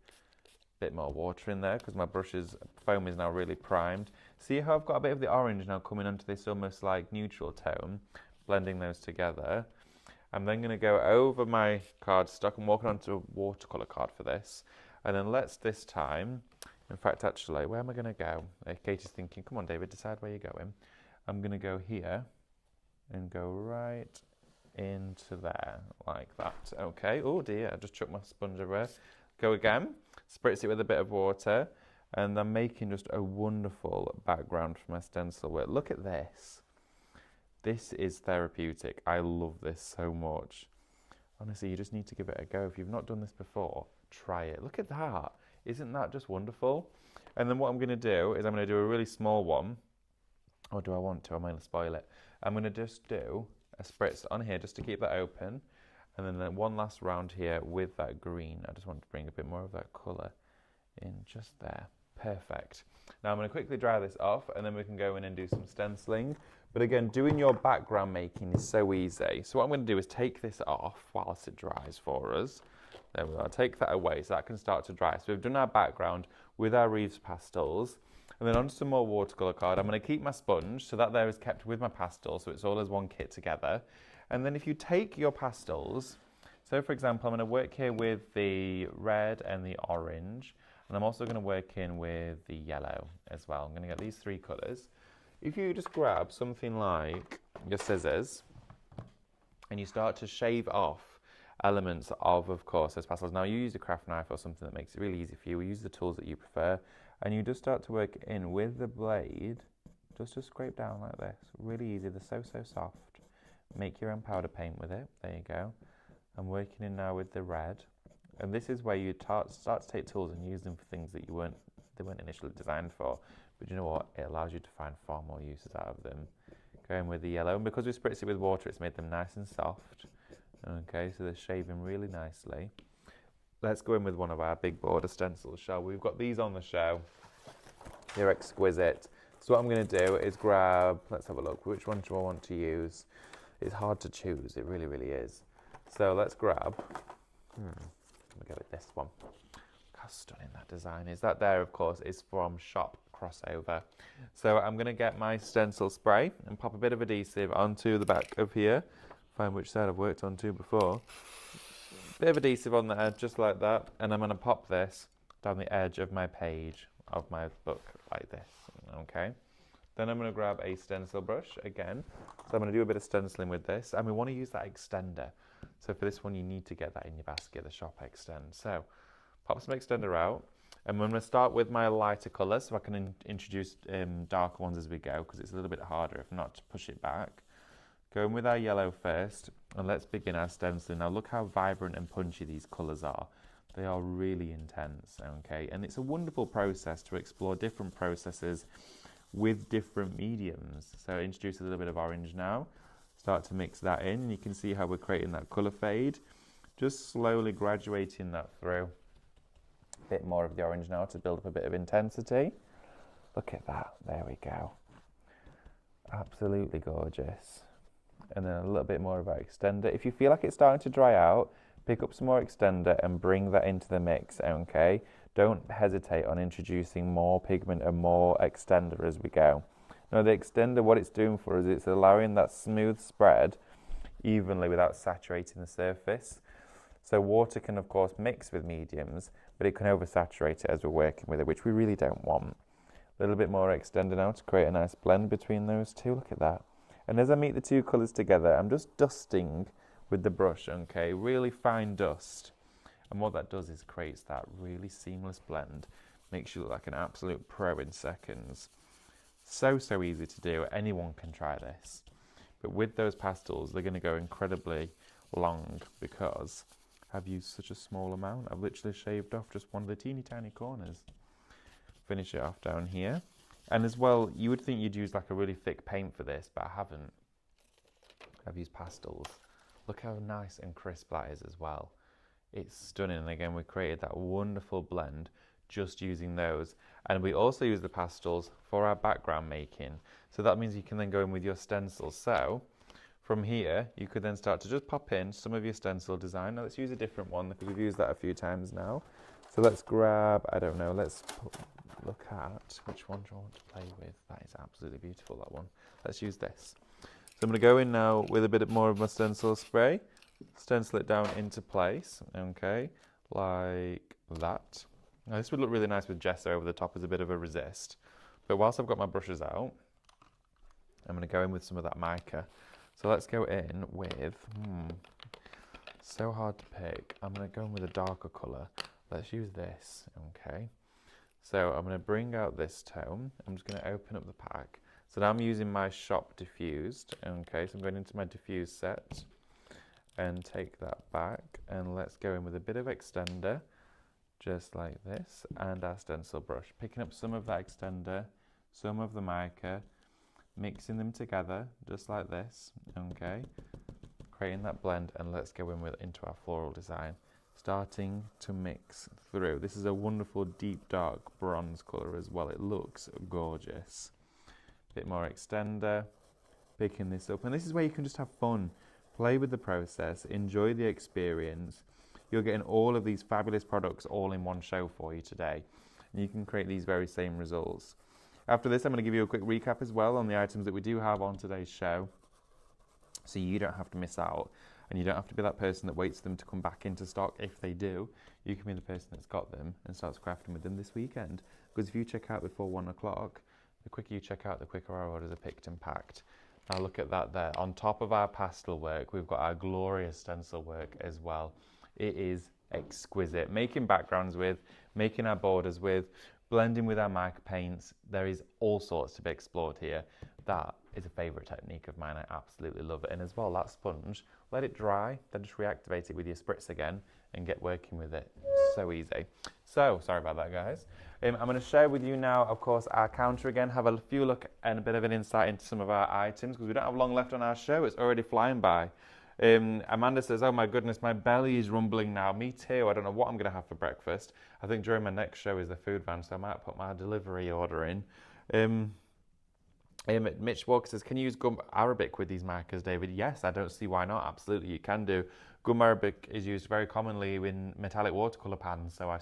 bit more water in there because my brush's foam is now really primed. See how I've got a bit of the orange now coming onto this almost like neutral tone, blending those together. I'm then going to go over my cardstock. I'm walking onto a watercolour card for this. And then let's this time, in fact, actually, where am I going to go? Katie's thinking, come on, David, decide where you're going. I'm going to go here and go right into there, like that. Okay, oh dear, I just chucked my sponge everywhere. Go again, spritz it with a bit of water, and I'm making just a wonderful background for my stencil work. Look at this. This is therapeutic. I love this so much. Honestly, you just need to give it a go. If you've not done this before, try it. Look at that. Isn't that just wonderful? And then what I'm going to do is I'm going to do a really small one. Or do I want to? I'm going to spoil it. I'm going to just do a spritz on here just to keep that open. And then one last round here with that green. I just want to bring a bit more of that colour in just there. Perfect. Now I'm going to quickly dry this off and then we can go in and do some stenciling. But again, doing your background making is so easy. So what I'm going to do is take this off whilst it dries for us. There we are. Take that away so that can start to dry. So we've done our background with our Reeves pastels. And then onto some more watercolour card. I'm going to keep my sponge so that there is kept with my pastel so it's all as one kit together. And then if you take your pastels, so for example, I'm going to work here with the red and the orange. And I'm also going to work in with the yellow as well. I'm going to get these three colours. If you just grab something like your scissors and you start to shave off elements of course, those pastels. Now you use a craft knife or something that makes it really easy for you. Use the tools that you prefer. And you just start to work in with the blade, just to scrape down like this. Really easy, they're so soft. Make your own powder paint with it, there you go. I'm working in now with the red. And this is where you start to take tools and use them for things that they weren't initially designed for. But you know what, it allows you to find far more uses out of them. Going with the yellow, and because we spritzed it with water, it's made them nice and soft. Okay, so they're shaving really nicely. Let's go in with one of our big border stencils, shall we? We've got these on the show. They're exquisite. So what I'm going to do is grab, let's have a look, which one do I want to use? It's hard to choose, it really, really is. So let's grab, we'll go with this one. Look how stunning that design is. That there, of course, is from Shop Crossover. So I'm going to get my stencil spray and pop a bit of adhesive onto the back of here. Find which side I've worked onto before. Bit of adhesive on the edge, just like that, and I'm going to pop this down the edge of my page of my book like this, okay? Then I'm going to grab a stencil brush again. So I'm going to do a bit of stenciling with this, and we want to use that extender. So for this one, you need to get that in your basket, the Shop Extend. So pop some extender out, and I'm going to start with my lighter colours, so I can introduce darker ones as we go, because it's a little bit harder if not to push it back. Going with our yellow first, and let's begin our stenciling. Now look how vibrant and punchy these colours are. They are really intense, okay? And it's a wonderful process to explore different processes with different mediums. So introduce a little bit of orange now. Start to mix that in, and you can see how we're creating that colour fade. Just slowly graduating that through. A bit more of the orange now to build up a bit of intensity. Look at that, there we go. Absolutely gorgeous. And then a little bit more of our extender. If you feel like it's starting to dry out, pick up some more extender and bring that into the mix, okay? Don't hesitate on introducing more pigment and more extender as we go. Now the extender, what it's doing for us, it's allowing that smooth spread evenly without saturating the surface. So water can of course mix with mediums, but it can oversaturate it as we're working with it, which we really don't want. A little bit more extender now to create a nice blend between those two. Look at that. And as I meet the two colours together, I'm just dusting with the brush, okay, really fine dust. And what that does is creates that really seamless blend, makes you look like an absolute pro in seconds. So easy to do, anyone can try this. But with those pastels, they're going to go incredibly long because I've used such a small amount. I've literally shaved off just one of the teeny tiny corners. Finish it off down here. And as well, you would think you'd use like a really thick paint for this, but I haven't. I've used pastels. Look how nice and crisp that is as well. It's stunning. And again, we created that wonderful blend just using those. And we also use the pastels for our background making. So that means you can then go in with your stencils. So from here, you could then start to just pop in some of your stencil design. Now let's use a different one because we've used that a few times now. So let's grab, I don't know, let's look at which one do you want to play with. That is absolutely beautiful, that one. Let's use this. So I'm going to go in now with a bit more of my stencil spray, stencil it down into place, okay, like that. Now this would look really nice with gesso over the top as a bit of a resist. But whilst I've got my brushes out, I'm going to go in with some of that mica. So let's go in with, so hard to pick. I'm going to go in with a darker colour. Let's use this, okay. So I'm going to bring out this tone. I'm just going to open up the pack. So now I'm using my Shop Diffused, okay. So I'm going into my diffuse set and take that back, and let's go in with a bit of extender, just like this, and our stencil brush. Picking up some of that extender, some of the mica, mixing them together, just like this, okay. Creating that blend, and let's go in into our floral design. Starting to mix through. This is a wonderful deep dark bronze colour as well. It looks gorgeous. Bit more extender, picking this up. And this is where you can just have fun. Play with the process, enjoy the experience. You're getting all of these fabulous products all in one show for you today. And you can create these very same results. After this, I'm going to give you a quick recap as well on the items that we do have on today's show, so you don't have to miss out. And you don't have to be that person that waits for them to come back into stock. If they do, you can be the person that's got them and starts crafting with them this weekend. Because if you check out before 1 o'clock, the quicker you check out, the quicker our orders are picked and packed. Now look at that there. On top of our pastel work, we've got our glorious stencil work as well. It is exquisite. Making backgrounds with, making our borders with, blending with our mica paints. There is all sorts to be explored here. That is a favourite technique of mine. I absolutely love it. And as well, that sponge, let it dry, then just reactivate it with your spritz again and get working with it. So easy. So, sorry about that, guys. I'm going to share with you now, of course, our counter again, have a few look and a bit of an insight into some of our items, because we don't have long left on our show. It's already flying by. Amanda says, oh my goodness, my belly is rumbling now. Me too. I don't know what I'm going to have for breakfast. I think during my next show is the food van, so I might put my delivery order in. Mitch Walker says, can you use gum arabic with these markers, David? Yes, I don't see why not. Absolutely, you can do. Gum arabic is used very commonly in metallic watercolour pans, so I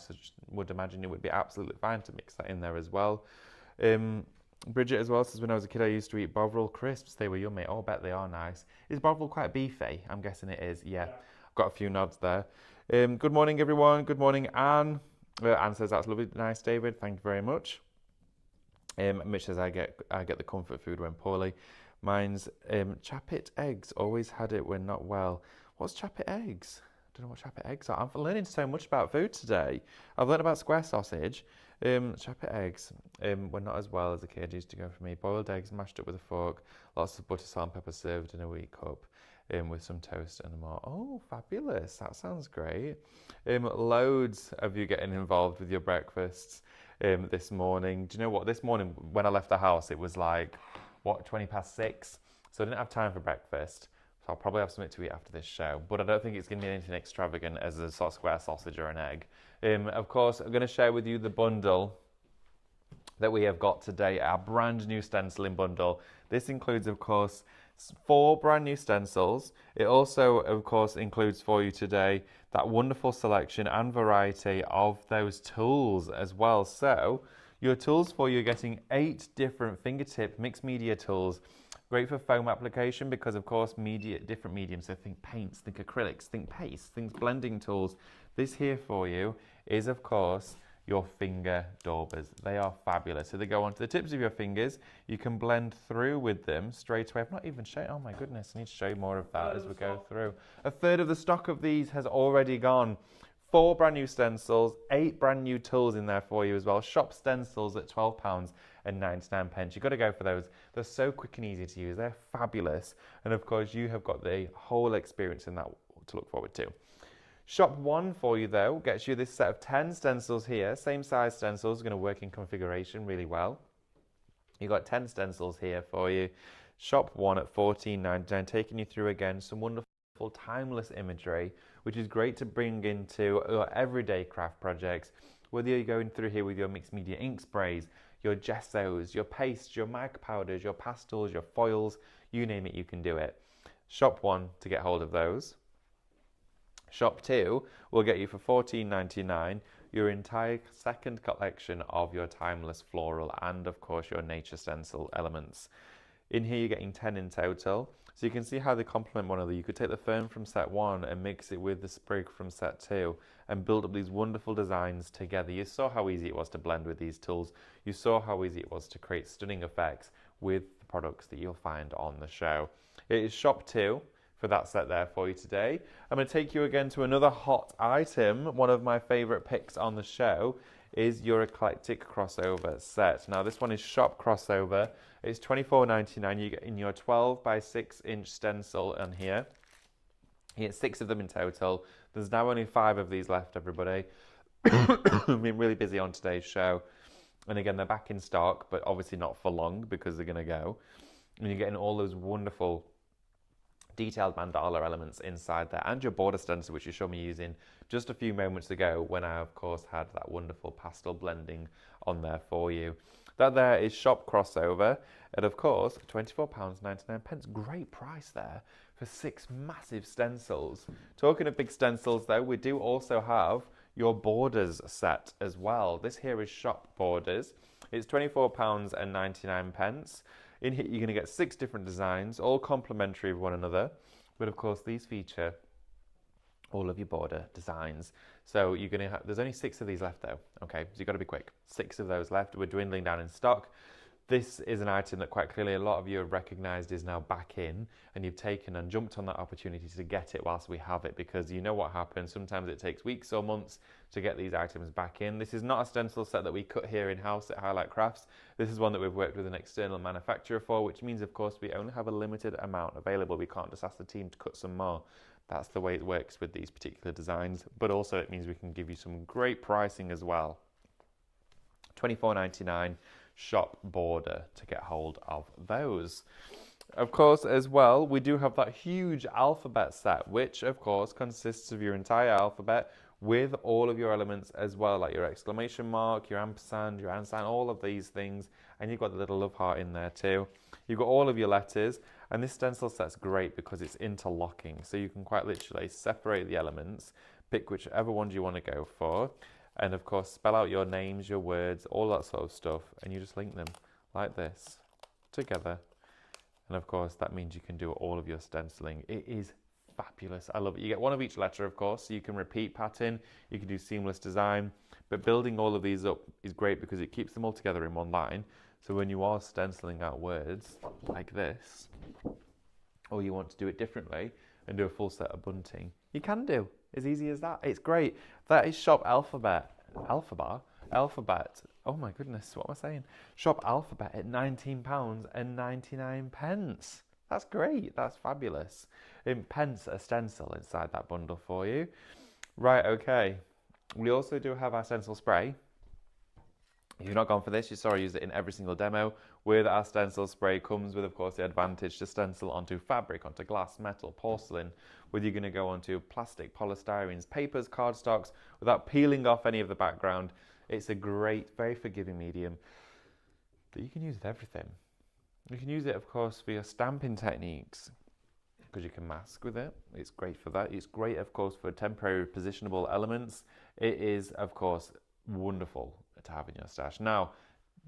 would imagine it would be absolutely fine to mix that in there as well. Bridget as well says, when I was a kid, I used to eat Bovril crisps. They were yummy. Oh, I bet they are nice. Is Bovril quite beefy? I'm guessing it is. Yeah. I've got a few nods there. Good morning, everyone. Good morning, Anne. Anne says, that's lovely. Nice, David. Thank you very much. Mitch says, I get the comfort food when poorly. Mine's Chapit eggs. Always had it when not well. What's Chapit eggs? I don't know what Chapit eggs are. I'm learning so much about food today. I've learned about square sausage. Chapit eggs. When not as well as a kid used to go for me. Boiled eggs mashed up with a fork. Lots of butter, salt and pepper served in a wee cup. With some toast and more. Oh, fabulous. That sounds great. Loads of you getting involved with your breakfasts. This morning. Do you know what? This morning when I left the house, it was like, 20 past 6? So I didn't have time for breakfast. So I'll probably have something to eat after this show. But I don't think it's going to be anything extravagant as a square sausage or an egg. Of course, I'm going to share with you the bundle that we have got today, our brand new stenciling bundle. This includes, of course, 4 brand new stencils. It also, of course, includes for you today that wonderful selection and variety of those tools as well. So your tools for you are getting 8 different fingertip mixed media tools. Great for foam application because, of course, different mediums. So think paints, think acrylics, think paste, think blending tools. This here for you is, of course, your finger daubers. They are fabulous. So they go onto the tips of your fingers. You can blend through with them straight away. I've not even shown, oh my goodness, I need to show you more of that as we go through. A third of the stock of these has already gone. 4 brand new stencils, 8 brand new tools in there for you as well. Shop stencils at £12.99. You've got to go for those. They're so quick and easy to use. They're fabulous. And of course, you have got the whole experience in that to look forward to. Shop 1 for you though gets you this set of 10 stencils here. Same size stencils, going to work in configuration really well. You've got 10 stencils here for you. Shop 1 at £14.99, taking you through again some wonderful timeless imagery, which is great to bring into your everyday craft projects. Whether you're going through here with your mixed media ink sprays, your gessos, your pastes, your mica powders, your pastels, your foils, you name it, you can do it. Shop 1 to get hold of those. Shop 2 will get you for £14.99 your entire second collection of your timeless floral and of course your nature stencil elements. In here you're getting 10 in total, so you can see how they complement one another. You could take the fern from set 1 and mix it with the sprig from set 2 and build up these wonderful designs together. You saw how easy it was to blend with these tools. You saw how easy it was to create stunning effects with the products that you'll find on the show. It is shop 2 for that set there for you today. I'm going to take you again to another hot item. One of my favourite picks on the show is your Eclectic crossover set. Now this one is shop crossover. It's $24.99. You get in your 12 by 6 inch stencil on here. You get 6 of them in total. There's now only 5 of these left, everybody. We've been really busy on today's show. And again, they're back in stock, but obviously not for long because they're going to go. And you're getting all those wonderful detailed mandala elements inside there, and your border stencil, which you showed me using just a few moments ago when I, of course, had that wonderful pastel blending on there for you. That there is shop crossover, and of course, £24.99. Great price there for 6 massive stencils. Talking of big stencils, though, we do also have your borders set as well. This here is shop borders. It's £24.99. In here, you're going to get 6 different designs, all complementary of one another. But of course, these feature all of your border designs. So you're going to have, there's only 6 of these left though. Okay, so you've got to be quick. 6 of those left. We're dwindling down in stock. This is an item that quite clearly a lot of you have recognised is now back in, and you've taken and jumped on that opportunity to get it whilst we have it, because you know what happens. Sometimes it takes weeks or months to get these items back in. This is not a stencil set that we cut here in-house at Highlight Crafts. This is one that we've worked with an external manufacturer for, which means, of course, we only have a limited amount available. We can't just ask the team to cut some more. That's the way it works with these particular designs, but also it means we can give you some great pricing as well. $24.99 shop border to get hold of those. Of course, as well, we do have that huge alphabet set, which of course consists of your entire alphabet with all of your elements as well, like your exclamation mark, your ampersand, your and sign, all of these things, and you've got the little love heart in there too. You've got all of your letters, and this stencil set's great because it's interlocking, so you can quite literally separate the elements, pick whichever ones you want to go for, and of course spell out your names, your words, all that sort of stuff, and you just link them like this together. And of course that means you can do all of your stenciling. It is fabulous. I love it. You get one of each letter, of course, so you can repeat pattern, you can do seamless design, but building all of these up is great because it keeps them all together in one line. So when you are stenciling out words like this, or you want to do it differently and do a full set of bunting, you can do. As easy as that. It's great. That is shop alphabet. Alphabet. Oh my goodness, what am I saying? Shop alphabet at £19.99. That's great. That's fabulous. In pence a stencil inside that bundle for you. Right, okay. We also do have our stencil spray. If you've not gone for this, you saw I use it in every single demo. With our stencil spray comes with, of course, the advantage to stencil onto fabric, onto glass, metal, porcelain, whether you're going to go onto plastic, polystyrenes, papers, cardstocks, without peeling off any of the background. It's a great, very forgiving medium that you can use with everything. You can use it, of course, for your stamping techniques, because you can mask with it. It's great for that. It's great, of course, for temporary positionable elements. It is, of course, wonderful to have in your stash. Now,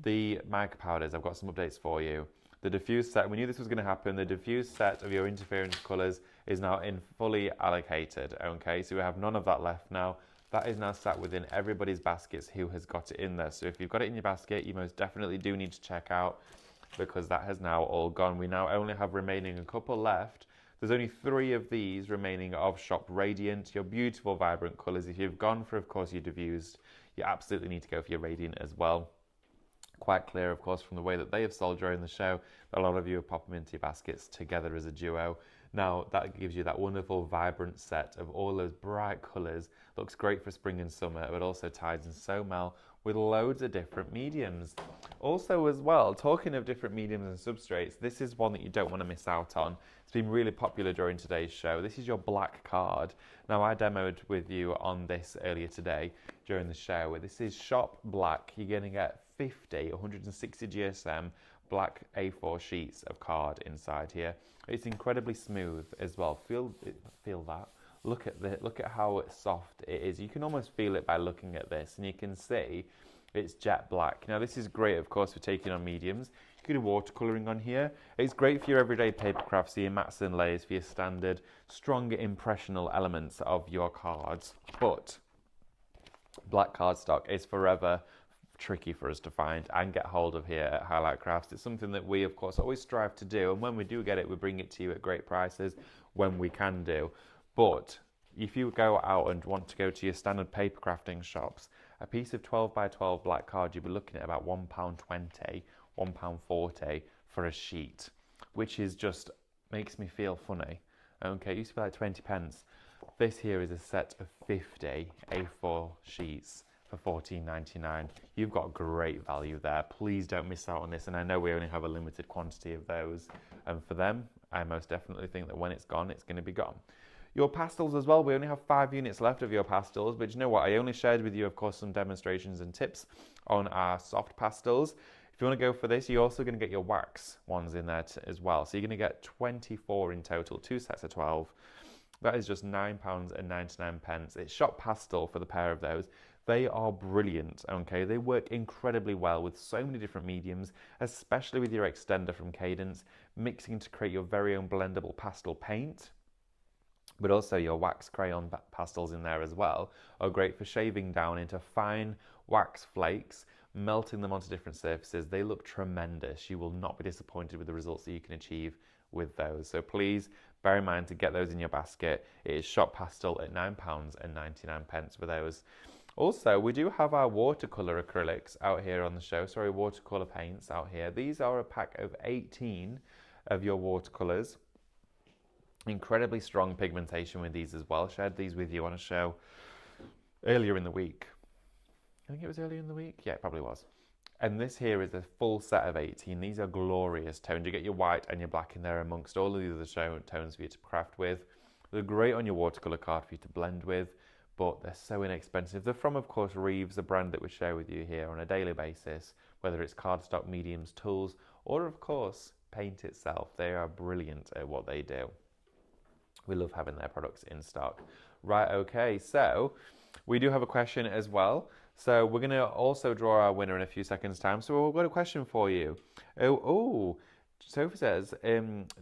the Mica powders, I've got some updates for you. The diffuse set, we knew this was going to happen, the diffuse set of your interference colours is now in fully allocated, okay? So we have none of that left now. That is now sat within everybody's baskets who has got it in there. So if you've got it in your basket, you most definitely do need to check out, because that has now all gone. We now only have remaining a couple left. There's only 3 of these remaining of Shop Radiant, your beautiful vibrant colours. If you've gone for, of course, your diffused, you absolutely need to go for your Radiant as well. Quite clear, of course, from the way that they have sold during the show, that a lot of you have popped them into your baskets together as a duo. Now, that gives you that wonderful, vibrant set of all those bright colours. Looks great for spring and summer, but also ties in so well with loads of different mediums. Also, as well, talking of different mediums and substrates, this is one that you don't want to miss out on. It's been really popular during today's show. This is your black card. Now, I demoed with you on this earlier today during the show. This is Shop Black. You're going to get 160 GSM black A4 sheets of card inside here. It's incredibly smooth as well. Feel that. look at how soft it is. You can almost feel it by looking at this, and you can see it's jet black. Now this is great, of course, for taking on mediums. You can do watercolouring on here. It's great for your everyday paper crafts, so your mats and layers, for your standard, stronger impressional elements of your cards. But black cardstock is forever tricky for us to find and get hold of here at Highlight Crafts. It's something that we, of course, always strive to do, and when we do get it, we bring it to you at great prices when we can do. But if you go out and want to go to your standard paper crafting shops, a piece of 12 by 12 black card, you'll be looking at about £1.20, £1.40 for a sheet, which is just makes me feel funny. Okay, it used to be like 20 pence. This here is a set of 50 A4 sheets for $14.99. You've got great value there. Please don't miss out on this, and I know we only have a limited quantity of those, and for them I most definitely think that when it's gone, it's going to be gone. Your pastels as well, we only have 5 units left of your pastels, but you know what, I only shared with you, of course, some demonstrations and tips on our soft pastels. If you want to go for this, you're also going to get your wax ones in there as well, so you're going to get 24 in total, 2 sets of 12. That is just £9.99. It's shop pastel for the pair of those. They are brilliant, okay? They work incredibly well with so many different mediums, especially with your extender from Cadence, mixing to create your very own blendable pastel paint. But also your wax crayon pastels in there as well are great for shaving down into fine wax flakes, melting them onto different surfaces. They look tremendous. You will not be disappointed with the results that you can achieve with those. So please bear in mind to get those in your basket. It is shop pastel at £9.99 for those. Also, we do have our watercolour acrylics out here on the show. Sorry, watercolour paints out here. These are a pack of 18 of your watercolours. Incredibly strong pigmentation with these as well. Shared these with you on a show earlier in the week. I think it was earlier in the week. Yeah, it probably was. And this here is a full set of 18. These are glorious tones. You get your white and your black in there amongst all of the other tones for you to craft with. They're great on your watercolour card for you to blend with, but they're so inexpensive. They're from, of course, Reeves, a brand that we share with you here on a daily basis, whether it's cardstock, mediums, tools, or, of course, paint itself. They are brilliant at what they do. We love having their products in stock. Right, okay, so we do have a question as well. So we're going to also draw our winner in a few seconds' time. So we've got a question for you. Sophie says,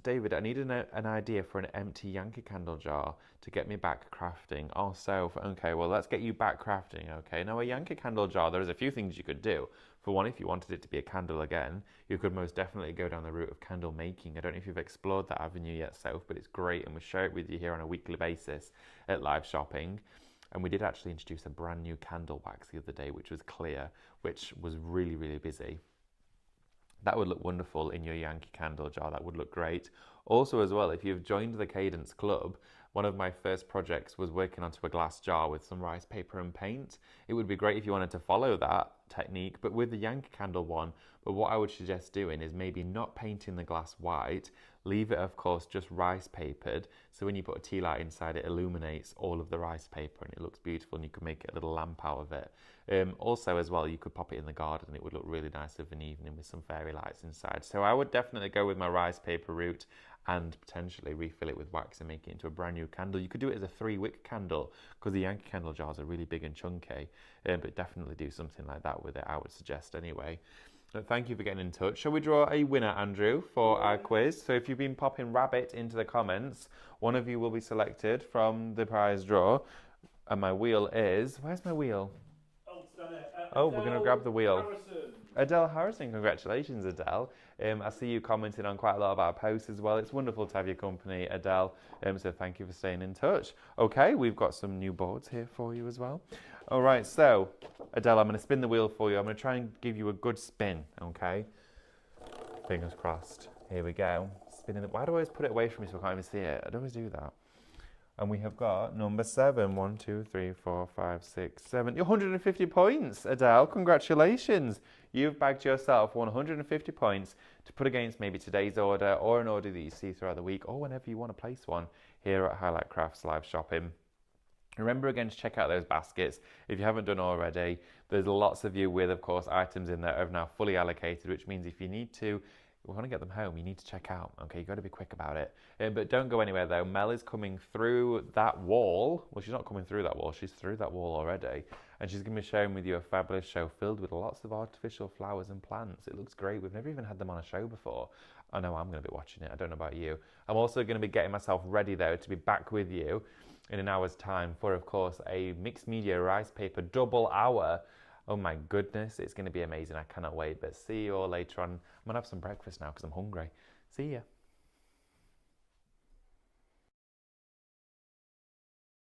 David, I need an idea for an empty Yankee candle jar to get me back crafting. Oh, Soph, okay, well, let's get you back crafting, okay? Now, a Yankee candle jar, there's a few things you could do. For one, if you wanted it to be a candle again, you could most definitely go down the route of candle making. I don't know if you've explored that avenue yet, Soph, but it's great, and we share it with you here on a weekly basis at Live Shopping. And we did actually introduce a brand new candle wax the other day, which was clear, which was really, really busy. That would look wonderful in your Yankee candle jar. That would look great. Also as well, if you've joined the Cadence Club, one of my first projects was working onto a glass jar with some rice paper and paint. It would be great if you wanted to follow that technique, but with the Yankee candle one. But what I would suggest doing is maybe not painting the glass white, leave it, of course, just rice papered. So when you put a tea light inside, it illuminates all of the rice paper and it looks beautiful, and you can make a little lamp out of it. Also as well, you could pop it in the garden and it would look really nice of an evening with some fairy lights inside. So I would definitely go with my rice paper route and potentially refill it with wax and make it into a brand new candle. You could do it as a 3-wick candle because the Yankee candle jars are really big and chunky, but definitely do something like that with it, I would suggest anyway. But thank you for getting in touch. Shall we draw a winner, Andrew, for our quiz? So if you've been popping rabbit into the comments, one of you will be selected from the prize draw. And my wheel is... Where's my wheel? Oh, it's down there. We're going to grab the wheel. Harrison. Adele Harrison, congratulations, Adele. I see you commenting on quite a lot of our posts as well. It's wonderful to have your company, Adele. So thank you for staying in touch. Okay, we've got some new boards here for you as well. All right, so Adele, I'm going to spin the wheel for you. I'm going to try and give you a good spin, okay? Fingers crossed. Here we go. Spinning. Why do I always put it away from me so I can't even see it? I always do that. And we have got number 7. 1, 2, 3, 4, 5, 6, 7. 150 points, Adele. Congratulations. You've bagged yourself 150 points to put against maybe today's order or an order that you see throughout the week or whenever you want to place one here at Highlight Crafts Live Shopping. Remember again to check out those baskets if you haven't done already. There's lots of you with, of course, items in there are now fully allocated, which means if you need to we want to get them home, you need to check out. Okay, you got to be quick about it. But don't go anywhere though. Mel is coming through that wall. Well, she's not coming through that wall. She's through that wall already. And she's going to be sharing with you a fabulous show filled with lots of artificial flowers and plants. It looks great. We've never even had them on a show before. I know I'm going to be watching it. I don't know about you. I'm also going to be getting myself ready though to be back with you in an hour's time for, of course, a mixed media rice paper double hour. Oh my goodness, it's going to be amazing. I cannot wait. But see you all later on. I'm going to have some breakfast now because I'm hungry. See ya.